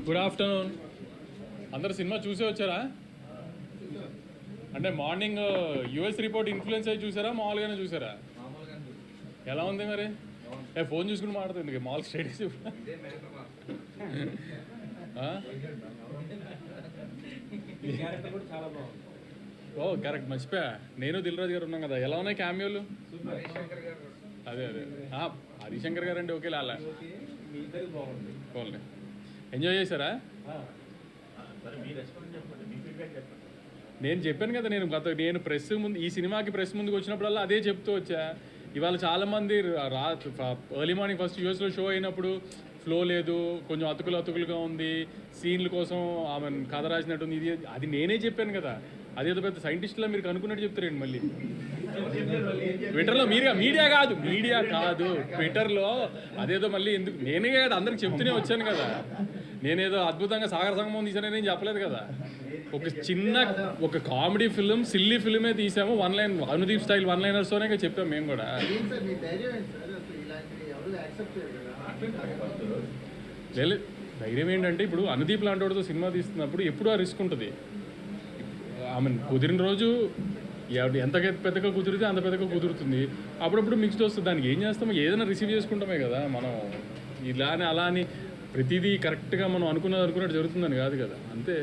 Good afternoon. అందరు cinema చూసే వచ్చారా? అంటే మార్నింగ్ యుఎస్ రిపోర్ట్ ఇన్ఫ్లుయెన్స్ అయ్యి చూసారా, మామూలుగానే చూసారా? ఎలా ఉంది మరి? ఫోన్ చూసుకుని మాట్లాడుతుంది మామూలు స్టేటస్. ఓ కరెక్ట్, మర్చిపోయా. నేను దిల్ రాజు గారు ఉన్నాం కదా. ఎలా ఉన్నాయి క్యామియోలు? అదే అదే హరిశంకర్ గారు అంటే ఓకే లాలా ఎంజాయ్ చేశారా? నేను చెప్పాను కదా, నేను ప్రెస్ ముందు, ఈ సినిమాకి ప్రెస్ ముందుకు వచ్చినప్పుడల్లా అదే చెప్తూ వచ్చా. ఇవాళ చాలామంది ఎర్లీ మార్నింగ్ ఫస్ట్ యూఎస్లో షో అయినప్పుడు ఫ్లో లేదు, కొంచెం అతుకులుగా ఉంది, సీన్ల కోసం ఆమె కథ రాసినట్టుంది, ఇది అది నేనే చెప్పాను కదా. అదేదో పెద్ద సైంటిస్టులా మీరు కనుక్కున్నట్టు చెప్తారండి మళ్ళీ. ట్విట్టర్లో మీడియా కాదు ట్విట్టర్లో అదేదో మళ్ళీ ఎందుకు? నేనే కదా అందరికి చెప్తూనే వచ్చాను కదా. నేనేదో అద్భుతంగా సాగర సంగమం తీసానని నేను చెప్పలేదు కదా. ఒక కామెడీ ఫిలిం, సిల్లీ ఫిలిమే తీసాము. One line Anudeep style one లైనర్స్తోనే చెప్పాము మేము కూడా. లేదు, ధైర్యం ఏంటంటే ఇప్పుడు అనుదీప్ లాంటి వాడితో సినిమా తీస్తున్నప్పుడు ఎప్పుడు ఆ రిస్క్ ఉంటుంది. కుదిరిన రోజు ఎంత పెద్దగా కుదిరితే అంత పెద్దగా కుదురుతుంది. అప్పుడప్పుడు మిక్స్డ్ వస్తుంది. దానికి ఏం చేస్తామో ఏదైనా రిసీవ్ చేసుకుంటామే కదా మనం. ఇలానే అలా అని ప్రతిదీ కరెక్ట్గా మనం అనుకున్నట్టు జరుగుతుందని కాదు కదా. అంతే.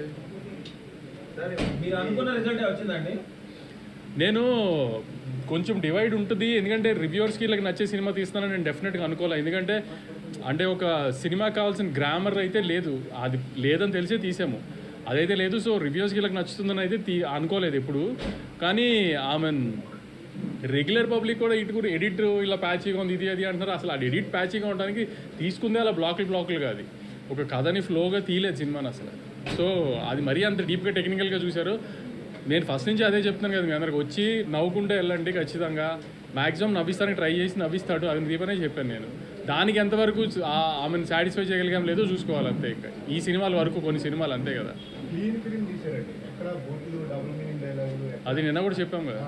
నేను కొంచెం డివైడ్ ఉంటుంది, ఎందుకంటే రివ్యూవర్స్కి ఇలా నచ్చే సినిమా తీస్తానని నేను డెఫినెట్గా అనుకోవాలి. ఎందుకంటే అంటే ఒక సినిమాకి కావాల్సిన గ్రామర్ అయితే లేదు, అది లేదని తెలిసే తీసాము. అదైతే లేదు. సో రివ్యూస్కి ఇలా నచ్చుతుందని అయితే అనుకోలేదు ఎప్పుడు. కానీ ఆమె రెగ్యులర్ పబ్లిక్ కూడా ఇటు కూడా ఎడిట్ ఇలా ప్యాచీగా ఉంది, ఇది అది అంటున్నారు. అసలు అది ఎడిట్ ప్యాచీగా ఉండడానికి తీసుకుందే అలా బ్లాకులు కాదు. ఒక కథని ఫ్లోగా తీయలేదు సినిమాని అసలు. సో అది మరీ అంత డీప్గా టెక్నికల్గా చూశారు. నేను ఫస్ట్ నుంచి అదే చెప్తున్నాను కదా, మీ అందరికి వచ్చి నవ్వుకుంటే వెళ్ళండి, ఖచ్చితంగా మ్యాక్సిమం నవ్విస్తానికి ట్రై చేసి నవ్విస్తాడు. అది దీపనే చెప్పాను నేను. దానికి ఎంతవరకు ఆమెను సాటిస్ఫై చేయగలిగాం లేదో చూసుకోవాలి అంతే. ఇంకా ఈ సినిమాల వరకు కొన్ని సినిమాలు అంతే కదా. అది నిన్న కూడా చెప్పాం కదా.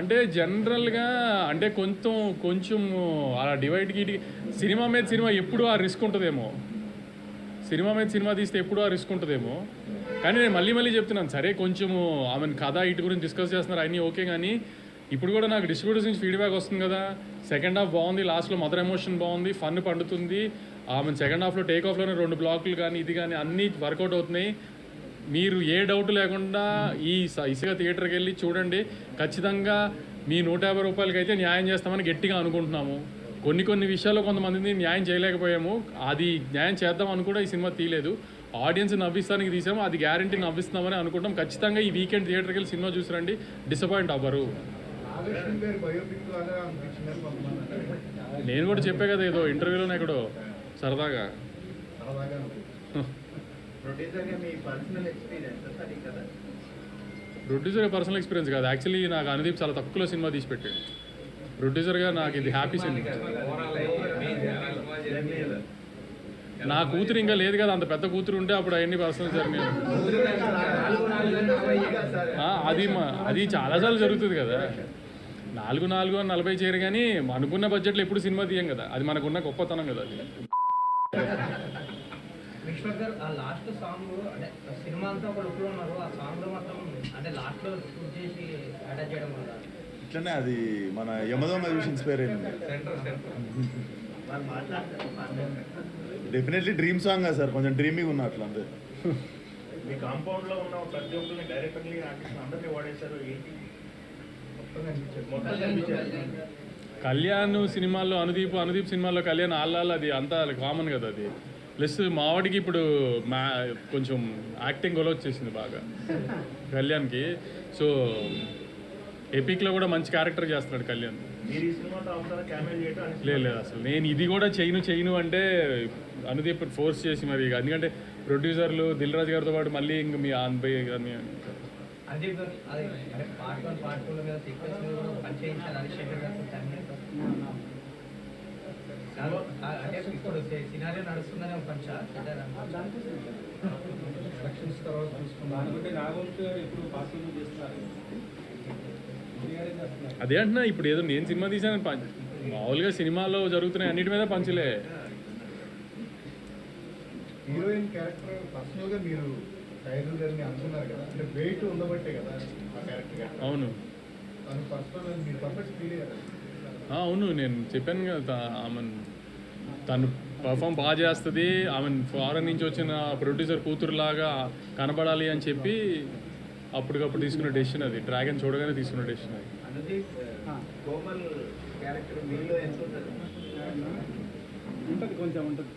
అంటే జనరల్గా అంటే కొంచెం అలా డివైడ్కి సినిమా మీద సినిమా ఎప్పుడు ఆ రిస్క్ ఉంటుందేమో. సినిమా మీద సినిమా తీస్తే ఎప్పుడు ఆ రిస్క్ ఉంటుందేమో. కానీ నేను మళ్ళీ చెప్తున్నాను, సరే కొంచెము ఆమెను కథ ఇటు గురించి డిస్కస్ చేస్తున్నారు అన్నీ ఓకే. కానీ ఇప్పుడు కూడా నాకు డిస్ట్రిబ్యూటర్స్ నుంచి ఫీడ్బ్యాక్ వస్తుంది కదా. సెకండ్ హాఫ్ బాగుంది, లాస్ట్లో మదర్ ఎమోషన్ బాగుంది, ఫన్ పండుతుంది. ఆమె సెకండ్ హాఫ్లో టేక్ ఆఫ్లోనే 2 బ్లాకులు కానీ ఇది కానీ అన్నీ వర్కౌట్ అవుతున్నాయి. మీరు ఏ డౌట్ లేకుండా ఈ ఇసుక థియేటర్కి వెళ్ళి చూడండి. ఖచ్చితంగా మీ 150 రూపాయలకి అయితే న్యాయం చేస్తామని గట్టిగా అనుకుంటున్నాము. కొన్ని విషయాల్లో కొంతమందిని న్యాయం చేయలేకపోయాము. అది న్యాయం చేద్దాం అని కూడా ఈ సినిమా తీయలేదు. ఆడియన్స్ నవ్విస్తానికి తీసాము, అది గ్యారంటీ నవ్విస్తున్నామని అనుకుంటాం. ఖచ్చితంగా ఈ వీకెండ్ థియేటర్కి వెళ్ళి సినిమా చూసిరండి, డిసప్పాయింట్ అవ్వరు. నేను కూడా చెప్పే కదా ఏదో ఇంటర్వ్యూలోనే ఎక్కడో సరదాగా. ప్రొడ్యూసర్గా పర్సనల్ ఎక్స్పీరియన్స్ కాదు, యాక్చువల్లీ నాకు అనుదీప్ చాలా తక్కువలో సినిమా తీసి పెట్టాడు. ప్రొడ్యూసర్గా నాకు ఇది హ్యాపీ సినిమా. నా కూతురు ఇంకా లేదు కదా, అంత పెద్ద కూతురు ఉంటే అప్పుడు అవన్నీ పర్సనల్ జరిగినాయి. అది చాలాసార్లు జరుగుతుంది కదా. 4 చేయరు కానీ అనుకున్న బడ్జెట్లో ఎప్పుడు సినిమా తీయం కదా. అది మనకున్న గొప్పతనం కదా. అది ఇట్లనే అది మన యమదొంగ చూసి ఇన్స్పైర్ అయింది. డెఫినెట్లీ డ్రీమ్ సాంగ్ కదా సార్, కొంచెం డ్రీమింగ్ ఉన్న అట్లా అంతే. మీ కాంపౌండ్ లో ఉన్న ప్రతి ఒక్కరిని డైరెక్టర్లీ ఆర్టిస్ట్ అందరినీ వాడేశారు. కళ్యాణ్ సినిమాల్లో అనుదీప్ సినిమాల్లో కళ్యాణ్ ఆళ్ళ అది అంతా కామన్ కదా. అది ప్లస్ మావాడికి ఇప్పుడు కొంచెం యాక్టింగ్ గొలవ వచ్చేసింది బాగా కళ్యాణ్కి. సో ఎపిక్లో కూడా మంచి క్యారెక్టర్ చేస్తున్నాడు కళ్యాణ్. లేదు అసలు నేను ఇది కూడా చేయను అంటే అనుదీప్ ఫోర్స్ చేసి మరి, ఎందుకంటే ప్రొడ్యూసర్లు దిల్ రాజు గారితో పాటు మళ్ళీ ఇంక మీ ఆన్బై కానీ అదే అంటున్నా ఇప్పుడు ఏదో నేను సినిమా తీసాను మామూలుగా సినిమాలో జరుగుతున్నాయి అన్నిటి మీద పంచులే. హీరోయిన్ క్యారెక్టర్ పర్సనల్ గా మీరు టైగర్ గారిని అనుకున్నారు కదా, అంటే వెయిట్ ఉండబట్టే కదా ఆ క్యారెక్టర్. అవును తను పర్సనల్ మీరు పర్ఫెక్ట్ ఫీల్ అయ్యారు. అవును నేను చెప్పాను కదా ఆమె తను పర్ఫామ్ బాగా చేస్తుంది, ఆమె ఫారెన్ నుంచి వచ్చిన ప్రొడ్యూసర్ కూతురులాగా కనబడాలి అని చెప్పి అప్పటికప్పుడు తీసుకున్న డెసిషన్ అది. డ్రాగన్ చూడగానే తీసుకున్న డెసిషన్ అది. అనుదీప్ కోమల్ క్యారెక్టర్ మీలో ఎంత ఉంటుంది? ఉంటుంది, కొంచెం ఉంటుంది.